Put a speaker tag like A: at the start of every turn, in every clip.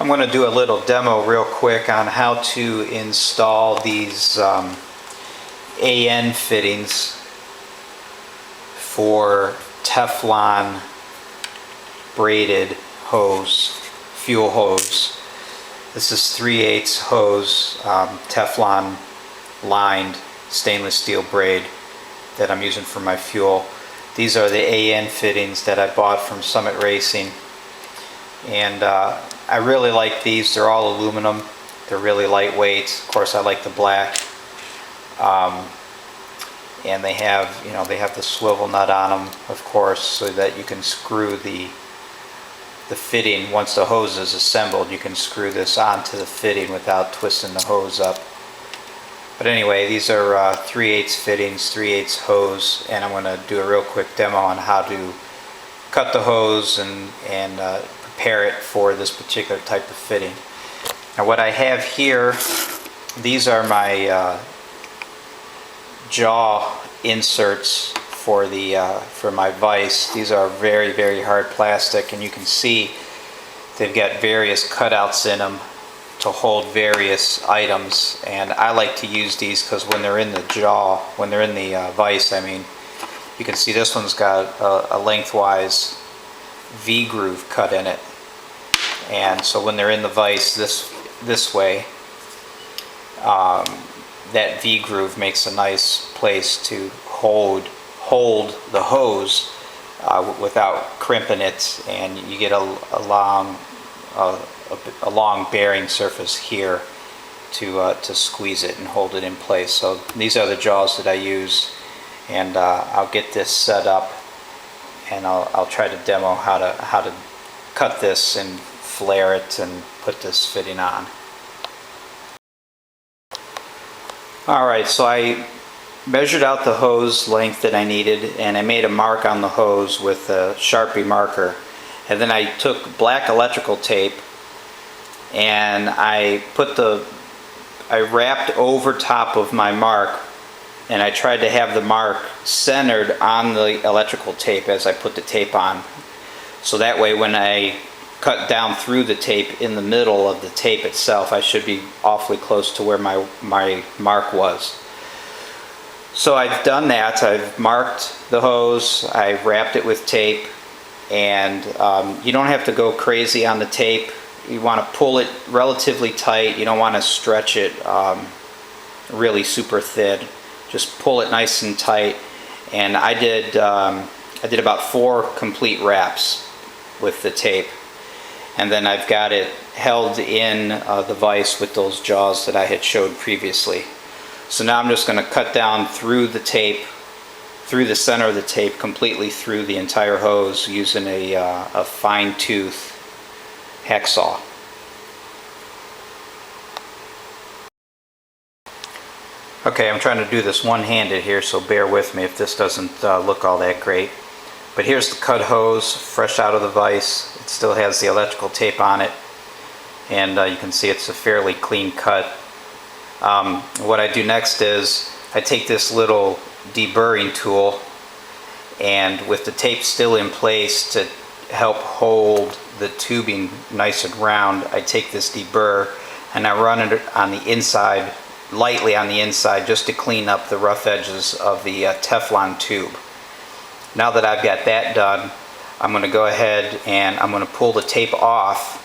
A: I'm going to do a little demo real quick on how to install these AN fittings for Teflon braided hose, fuel hose. This is 3/8 hose, Teflon lined stainless steel braid that I'm using for my fuel. These are the AN fittings that I bought from Summit Racing, and I really like these. They're all aluminum. They're really lightweight. Of course, I like the black. And they have, they have the swivel nut on them, of course, so that you can screw the fitting. Once the hose is assembled, you can screw this onto the fitting without twisting the hose up. But anyway, these are 3/8 fittings, 3/8 hose, and I'm going to do a real quick demo on how to cut the hose and prepare it for this particular type of fitting. Now what I have here, these are my jaw inserts for my vise. These are very, very hard plastic, and you can see they've got various cutouts in them to hold various items, and I like to use these because when they're in the jaw, when they're in the vise, I mean, you can see this one's got a lengthwise V groove cut in it, and so when they're in the vise this way, that V groove makes a nice place to hold the hose without crimping it, and you get a long bearing surface here to squeeze it and hold it in place. So these are the jaws that I use, and I'll get this set up, and I'll try to demo how to cut this and flare it and put this fitting on. Alright, so I measured out the hose length that I needed, and I made a mark on the hose with a Sharpie marker, and then I took black electrical tape and I wrapped over top of my mark, and I tried to have the mark centered on the electrical tape as I put the tape on, so that way when I cut down through the tape in the middle of the tape itself, I should be awfully close to where my mark was. So I've done that. I've marked the hose, I've wrapped it with tape, and you don't have to go crazy on the tape. You want to pull it relatively tight. You don't want to stretch it really super thin. Just pull it nice and tight. And I did about 4 complete wraps with the tape. And then I've got it held in the vise with those jaws that I had showed previously. So now I'm just going to cut down through the tape, through the center of the tape, completely through the entire hose using a fine tooth hacksaw. Okay, I'm trying to do this one-handed here, so bear with me if this doesn't look all that great. But here's the cut hose, fresh out of the vise. It still has the electrical tape on it, and you can see it's a fairly clean cut. What I do next is I take this little deburring tool, and with the tape still in place to help hold the tubing nice and round, I take this deburr and I run it on the inside, lightly on the inside, just to clean up the rough edges of the Teflon tube. Now that I've got that done, I'm going to go ahead and I'm going to pull the tape off,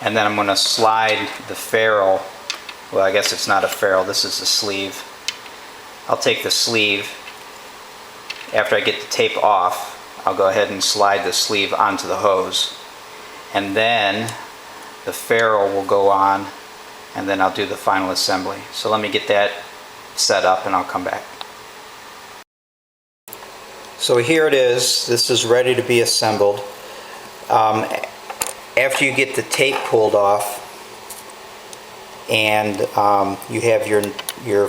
A: and then I'm going to slide the ferrule. Well, I guess it's not a ferrule, this is the sleeve. I'll take the sleeve. After I get the tape off, I'll go ahead and slide the sleeve onto the hose, and then the ferrule will go on, and then I'll do the final assembly. So let me get that set up and I'll come back. So here it is. This is ready to be assembled. After you get the tape pulled off and you have your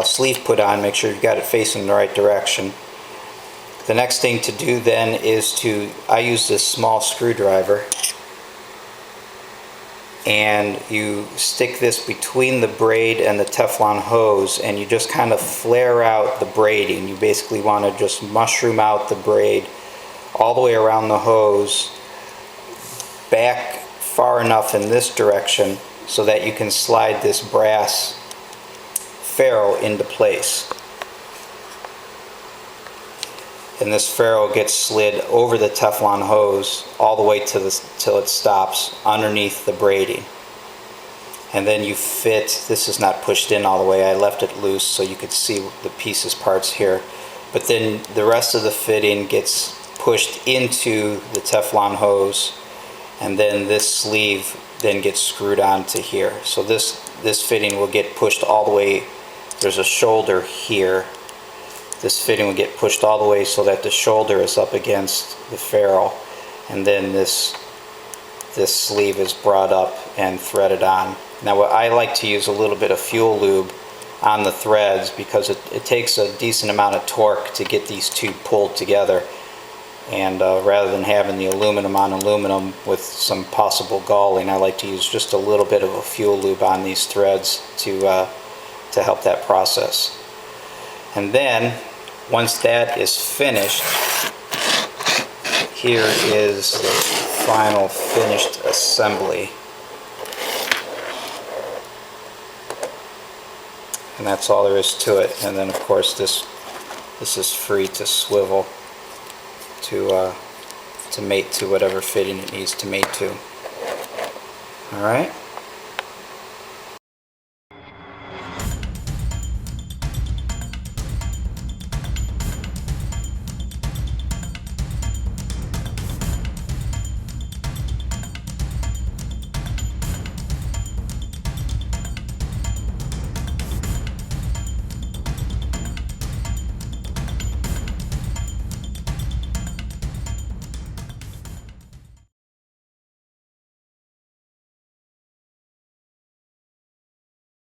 A: sleeve put on, make sure you've got it facing the right direction. The next thing to do then is I use this small screwdriver, and you stick this between the braid and the Teflon hose, and you just kind of flare out the braiding. You basically want to just mushroom out the braid all the way around the hose, back far enough in this direction so that you can slide this brass ferrule into place. And this ferrule gets slid over the Teflon hose all the way till it stops underneath the braiding. And then you fit, this is not pushed in all the way, I left it loose so you could see the pieces parts here. But then the rest of the fitting gets pushed into the Teflon hose, and then this sleeve then gets screwed onto here. So this fitting will get pushed all the way, there's a shoulder here. This fitting will get pushed all the way so that the shoulder is up against the ferrule, and then this sleeve is brought up and threaded on. Now I like to use a little bit of fuel lube on the threads because it takes a decent amount of torque to get these two pulled together, and rather than having the aluminum on aluminum with some possible galling, I like to use just a little bit of a fuel lube on these threads to help that process. And then once that is finished, here is the final finished assembly. And that's all there is to it. And then of course this is free to swivel to mate to whatever fitting it needs to mate to. Alright.